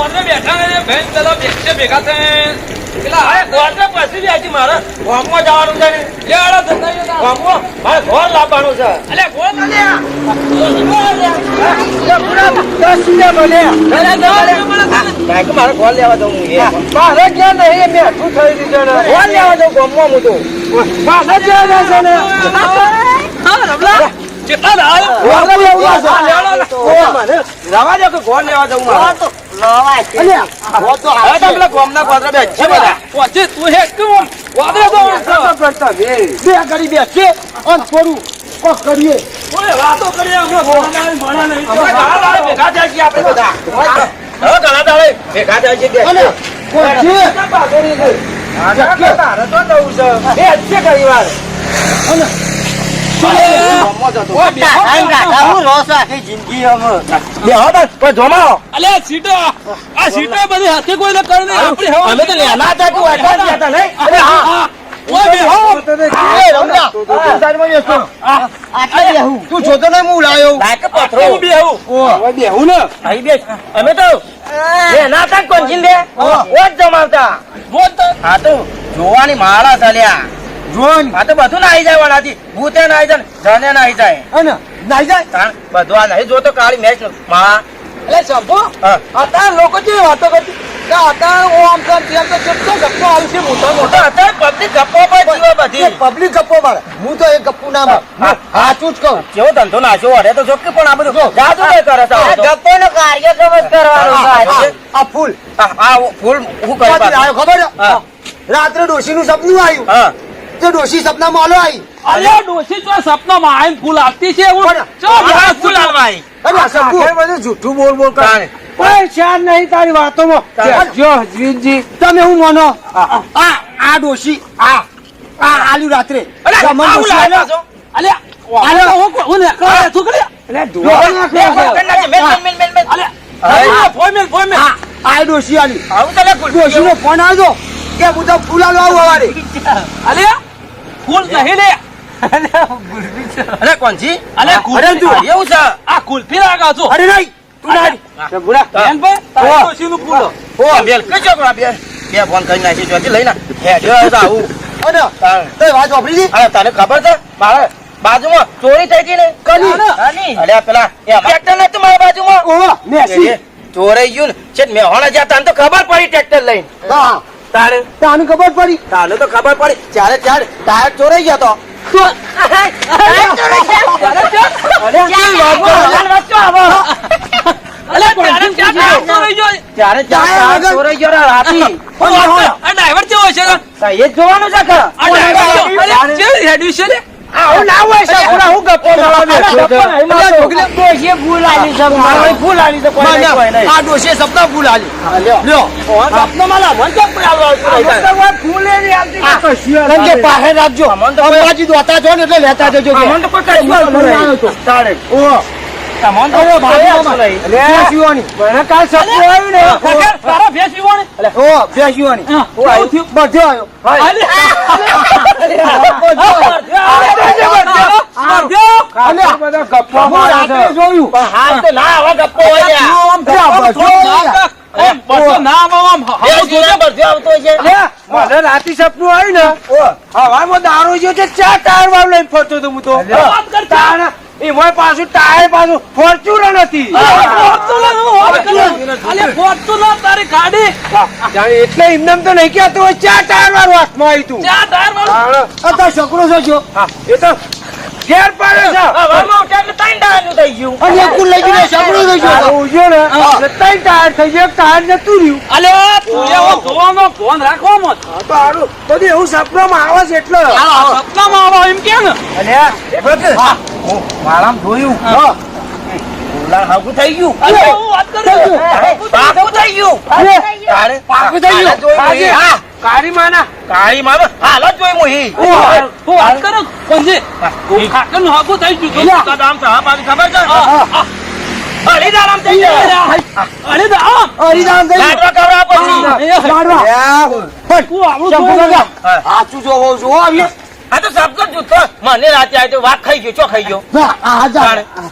કોને બેઠા ને બેન પેલા બેસે ભેગા થઈને પેલા હવે કોને પછી જાય છે મારે ગામમાં જવાનું છે ને લેવાડો ધંધા ગામમાં મારે ઘર લાવવાનું છે અલે ગોળ ના લે મારે ઘર લેવા દઉં મારે ક્યાં નહીં મેં શું થઈ દીધું ઘર લેવા દઉં ગામમાં હું તો મારે ક્યાં છે ને કેટલા રવા દો કે ગોળ લેવા જવું મારે વાતો કરીએ ભેગા જાય છે આપડે બધા હવે ઘણા દાડે ભેગા જાય છે તું જોતો ને હું લાયો બેહું ને અમે તો ના હતા કોણ દે જમાવતા હા તો જોવાની માળા ચાલ્યા જોન આ તો બધું નાઈ જાય વાળાથી ભૂતે નાઈ જાય જને નાઈ જાય નાઈ જાય બધું આ નહીં જોતો કાળી મેચ માં એટલે સભો અત્યારે લોકો જે વાતો કરતી પબ્લિક ગપ્પો મારે હું તો એક ગપ્પું ના હાચું જ કહું કેવો ધંધો નાખ્યો અરે તો જોકે પણ આ બધું જાદુ કરે ગપ્પો નો કાર્યક્રમ જ કરવાનો આ ફૂલ ફૂલ હું કરી ખબર રાત્રે ડોશી નું સપનું આવ્યું તે ડોશી સપનામાં આલો આવી અરે ડોશી તો સપનામાં આવીને ફૂલ આપતી છે ફૂલ આવવાય જૂઠું બોલ બોલ કરે પૈસા નહીં તારી વાતોમાં જો જીતજી તમે હું માનો આ ડોશી આલ્યું રાત્રે આ ડોશી આલી ડોશી નો ફોન આવ્યો કે હું તો ફૂલાલો આવું હવારે અલે ફૂલ નહીં લે અરે કોણજી અલે એવું છે આ કુલ્ફી લાગા છો અરે નહીં તું ના બેન ભાઈ તારી ડોશીનું ફૂલ બેન કજો બે ફોન કરી નાખી જોતી લઈને હેડ્યો આવું અને તે વાત વાપરી દી અરે તને ખબર છે મારે બાજુમાં ચોરી થઈ હતી ને કની અરે પેલા ટ્રેક્ટર નતું મારા બાજુમાં ઓહો મેસી ચોરાઈ ગયું ને છે મેહોણા જ્યાં તને તો ખબર પડી ટ્રેક્ટર લઈને હા તારે તાને ખબર પડી તાને તો ખબર પડી ચારે ટાયર ચોરાઈ ગયો તો ડ્રાઈવર કેવો છે એ જોવાનું છે ખરા આવું ના હોય છે હું ગપ્પો ફૂલ આલી છે આ ડોશીએ સપના ફૂલ આલી લ્યો પાસે રાખજો અંબાજી દોતા છો ને એટલે લેતા જજો મને રાતી સપનું આવ્યું ને હવામાં દારૂ જો છે 4 ટાયર વાળું લઈને ફરતો હતો હું તો એમાં પાછું ટાયર પાછું ફોર્ચ્યુનર નથી તારી ગાડી એટલે એમને તો નહીં કહેતો 4 ટાયર વાળું હાથમાં આવ્યું તું 4 ટાયર વાળું અત્યારે છોકરો છો જો એ તો ઘેર પડે છે થઈ ગયું અને એક લઈ ગયો છોકરો છો જો ને 3 ટાયર થઈ ગયો ટાયર જતું રહ્યું અલે તું એવો જોવાનો ફોન રાખવામાં તો હારું બધું એવું સપનામાં આવે છે એટલે સપનામાં આવો એમ કે ને મારામ જોયું હાગું થઈ ગયું પાકું થઈ ગયું પાકું થઈ ગયું કાળી માના કાળી માં હાલ જ જોઈ મોહી વાત કરો કોણજી કાકનું હાગું થઈ ગયું કદામ સાહેબ આની ખબર છે હરિદારામ થઈ ગયો હરિદાન થઈ લાડવા કવરા પછી સાચું જોવો જો આવી આ તો સપનો જૂઠો મને રાતે આવ્યો વાત ખાઈ ગયો ચો ખાઈ ગયો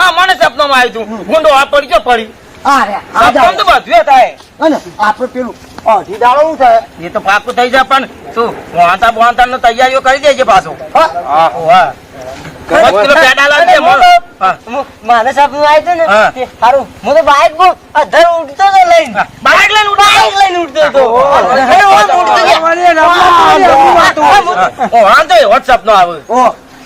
આ મને સપનામાં આવ્યું તું ગુંડો આ પડી ગયો પડી આ રે આ સપનું તો બધું થાય અને આપણે પેલું અઢી દાડો શું થાય એ તો પાકું થઈ જાય પણ શું વાંતા તૈયારીઓ કરી દેજે પાછો હા? વાહ. બસ પેલો પેડા લાવજે, હા. મારે સપનું આવ્યું હતું ને હા. તે સારું હું તો બાઇક બહુ અધર ઉડતો તો લઈને બાઈક લઈને ઉઠો. બાઇક લઈને ઉડતો હતો વાંધો એ WhatsApp નો આવે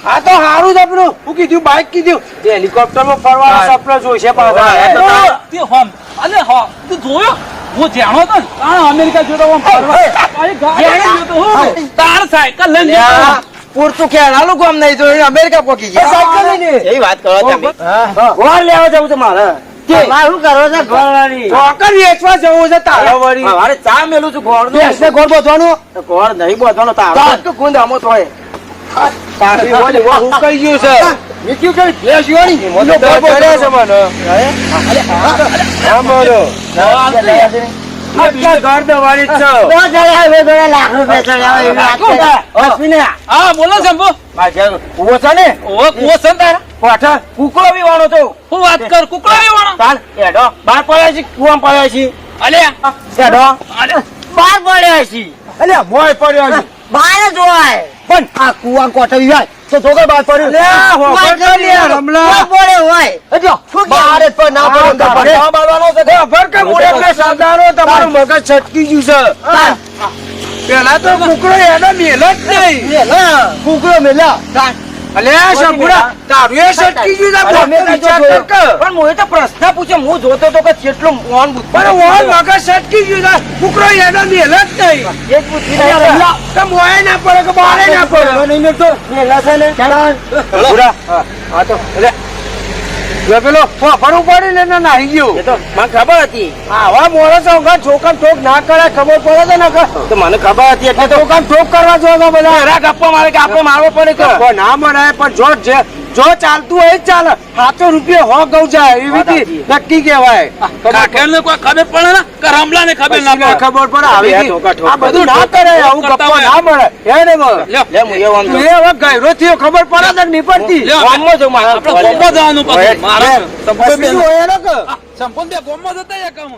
આ તો સારું સપનું હું કીધું બાઈક કીધું હેલિકોપ્ટર માં ફરવાનો હા. સપનો જોઈશે વાહ, એ તો પાછા તારે- તે હોમ અને હો તું જોયો હું જાણો તો ને, આ અમેરિકા જોતો હું ફરવા આ ગાડી જોતો હું તાર સાયકલ લઈને જતો હું. પૂરતું ખેલાલું ગામ નહીં તો અમેરિકા પહોંચી ગયા સાયકલ લઈને એ વાત કરો તમે ઘર લેવા જવું છે મારે તમારે શું કરો છો ઘરવાળી ચોકર વેચવા જવું છે તારા વળી મારે ચા મેલું છું ગોળ ભેંસને ગોળ બાંધવાનું ગોળ નહીં બોધવાનો તારો તો ગુંદ આમો થોય તારી વળી વાહ, હું કઈ ગયું છે નીકળ્યું છે ભેંસ જોવાની મને ડર ચડ્યો છે મને હા બોલો આટલા ઘર દવારી જ છો તો ચડ્યા હવે થોડા લાખ રૂપિયા ચડ્યા હોય એવી વાત કરે. અશ્વિને હા બોલો શંભુ ઉભો છે ને ઓ કુવો છે ને તારા પાછા કુકડો બી વાળો તો હું વાત કર કુકડો વેવાણો તાર એડો બાર પડ્યા છે કુવામાં પડ્યા છે અલ્યા એડો અલે બહાર પડ્યા છે અલ્યા મોય પડ્યો છે બહાર જ હોય પણ આ કુવા કોઠવી જાય તો જોગર બાર પડ્યો અલ્યા, હોકર તો લે, રમલા. બહાર પડે હોય અજો બાર જ પણ ના પડ્યો તો પડે બાળવાનો છે ખબર કે મુરતના સરદારો તમારું મગજ છટકી ગયું છે પેલા તો કુકડો એને મેલ જ નહીં કુકડો મેલા અલ્યા શંભુડા તારું એ છટકી ગયું છે અરે, મેં પોતે બીજો વિચાર જોયો. કર. પણ હું તો પ્રશ્ન પૂછ્યો હું જોતો તો કે કેટલું મોન પણ ઓન મગજ છટકી ગયું છે કુકડો એને મેલ જ નહીં એ જ પૂછી રહ્યા. કે મોય ના પડે કે બારે ના પડે નહીં મેલતો મેલા છે ને શંભુડા, હા તો અલ્યા, જો પેલો ફરવું પડે ને એને નાહી ગયું એ તો મને ખબર હતી આવા મોણસો વગર છોકરા ઠોક ના કરે ખબર પડે છે ને કે તો મને ખબર હતી એટલે તો છોકરા ઠોક કરવા જો તો બધા ઘરા ગપ્પા મારે કે આપણે મારવો પડે કે ગપ્પો ના મરાય પણ જો ચાલતું હોય જ ચાલે સાચો રૂપિયા હો ગૌ જાય એવી થી નક્કી કહેવાય કાકેલને કોઈ ખબર પડે ને કે રમલાને ખબર ના પછી પડે ખબર પડે આવી બે થી. ઠોકા ઠોક આ બધું ના કરે આવું કરતા ગપ્પો હોય. ના મળે હે ને બોલ? લ્યો લે હું એવું આમ તું જોઉં. એ હવે ગયરો થયો ખબર પડે છે કે નહીં પડતી લ્યો, ગામમાં જઉં મારે. આપણે ગોમો જવાનું પાછું. મારે પછી શું હોય એને કે સંપૂર્ણ ગોમો જતા યા કામ